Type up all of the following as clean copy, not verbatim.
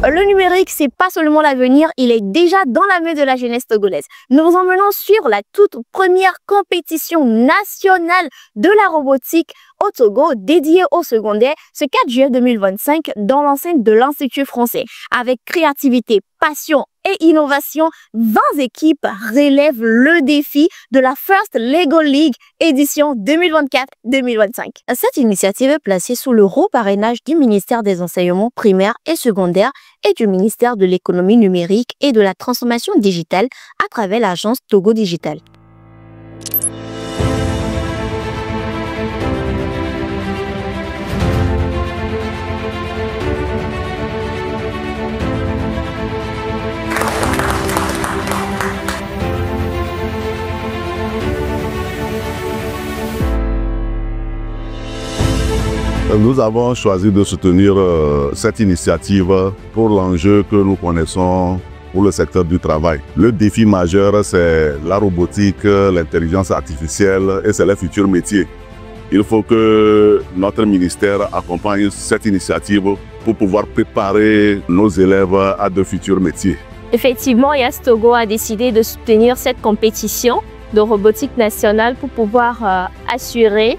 Le numérique, c'est pas seulement l'avenir, il est déjà dans la main de la jeunesse togolaise. Nous vous emmenons sur la toute première compétition nationale de la robotique au Togo dédiée au secondaire ce 4 juillet 2025 dans l'enceinte de l'Institut français. Avec créativité, passion et innovation, 20 équipes relèvent le défi de la First Lego League édition 2024-2025. Cette initiative est placée sous le haut parrainage du ministère des Enseignements primaires et secondaires et du ministère de l'Économie numérique et de la transformation digitale à travers l'agence Togo Digital. Nous avons choisi de soutenir cette initiative pour l'enjeu que nous connaissons pour le secteur du travail. Le défi majeur, c'est la robotique, l'intelligence artificielle et c'est les futurs métiers. Il faut que notre ministère accompagne cette initiative pour pouvoir préparer nos élèves à de futurs métiers. Effectivement, IAS Togo a décidé de soutenir cette compétition de robotique nationale pour pouvoir assurer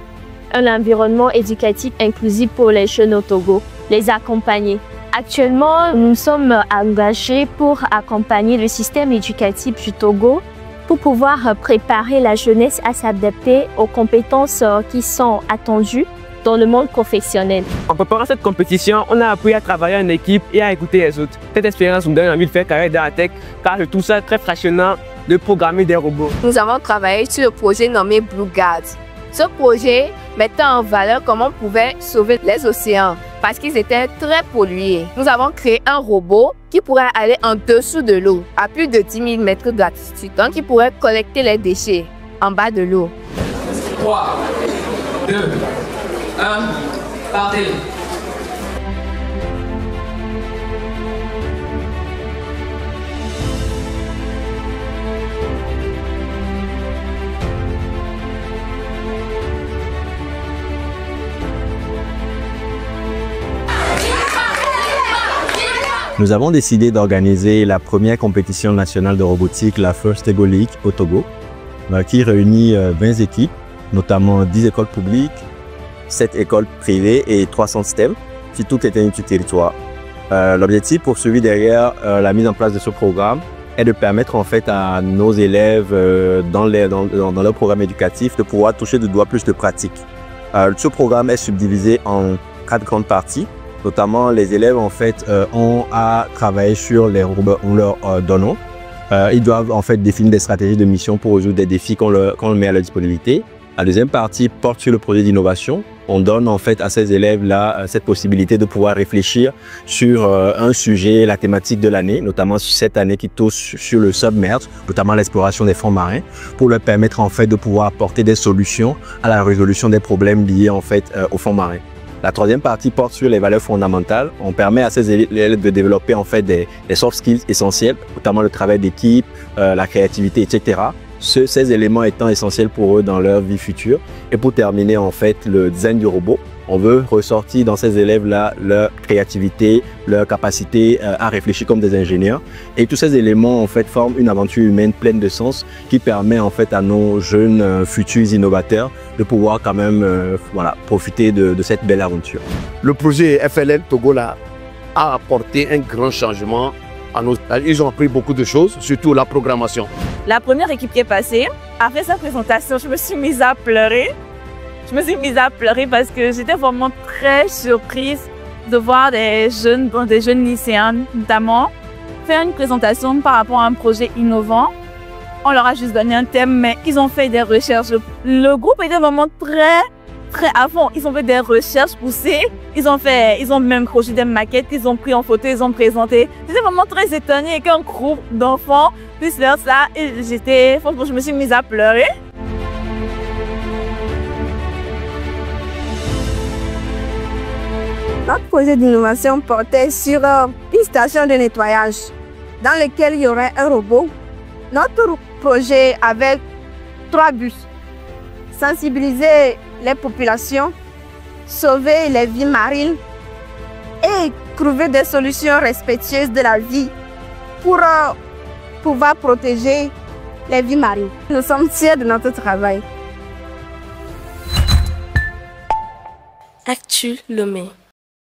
un environnement éducatif inclusif pour les jeunes au Togo, les accompagner. Actuellement, nous sommes engagés pour accompagner le système éducatif du Togo pour pouvoir préparer la jeunesse à s'adapter aux compétences qui sont attendues dans le monde professionnel. En préparant cette compétition, on a appris à travailler en équipe et à écouter les autres. Cette expérience nous donne envie de faire carrière dans la tech car je trouve ça très passionnant de programmer des robots. Nous avons travaillé sur le projet nommé Blue Guard. Ce projet mettait en valeur comment on pouvait sauver les océans parce qu'ils étaient très pollués. Nous avons créé un robot qui pourrait aller en dessous de l'eau, à plus de 10 000 mètres d'altitude. Donc, il pourrait collecter les déchets en bas de l'eau. 3, 2, 1, partez! Nous avons décidé d'organiser la première compétition nationale de robotique, la First Lego League au Togo, qui réunit 20 équipes, notamment 10 écoles publiques, 7 écoles privées et 300 STEM, sur toute l'étendue du territoire. L'objectif poursuivi derrière la mise en place de ce programme est de permettre en fait à nos élèves dans leur programme éducatif de pouvoir toucher du doigt plus de pratiques. Ce programme est subdivisé en 4 grandes parties. Notamment, les élèves en fait ont à travailler sur les robots qu'on leur donne. Ils doivent en fait définir des stratégies de mission pour résoudre des défis qu'on met à leur disponibilité. La deuxième partie porte sur le projet d'innovation. On donne en fait à ces élèves-là cette possibilité de pouvoir réfléchir sur un sujet, la thématique de l'année, notamment cette année qui touche sur le submerge, notamment l'exploration des fonds marins, pour leur permettre en fait de pouvoir apporter des solutions à la résolution des problèmes liés en fait aux fonds marins. La troisième partie porte sur les valeurs fondamentales. On permet à ces élèves de développer en fait des soft skills essentiels, notamment le travail d'équipe, la créativité, etc. Ces éléments étant essentiels pour eux dans leur vie future. Et pour terminer en fait le design du robot, on veut ressortir dans ces élèves-là leur créativité, leur capacité à réfléchir comme des ingénieurs. Et tous ces éléments en fait forment une aventure humaine pleine de sens qui permet en fait à nos jeunes futurs innovateurs de pouvoir quand même profiter de cette belle aventure. Le projet FLL Togo là, a apporté un grand changement à nos... Ils ont appris beaucoup de choses, surtout la programmation. La première équipe qui est passée a fait sa présentation, je me suis mise à pleurer. Parce que j'étais vraiment très surprise de voir des jeunes lycéens notamment faire une présentation par rapport à un projet innovant. On leur a juste donné un thème, mais ils ont fait des recherches. Le groupe était vraiment très à fond. Ils ont fait des recherches poussées. Ils ont même projeté des maquettes, ils ont pris en photo, ils ont présenté. J'étais vraiment très étonnée qu'un groupe d'enfants puisse faire ça. Et franchement, je me suis mise à pleurer. Notre projet d'innovation portait sur une station de nettoyage dans laquelle il y aurait un robot. Notre projet avait 3 buts. Sensibiliser les populations, sauver les vies marines et trouver des solutions respectueuses de la vie pour pouvoir protéger les vies marines. Nous sommes fiers de notre travail. Actu Lomé.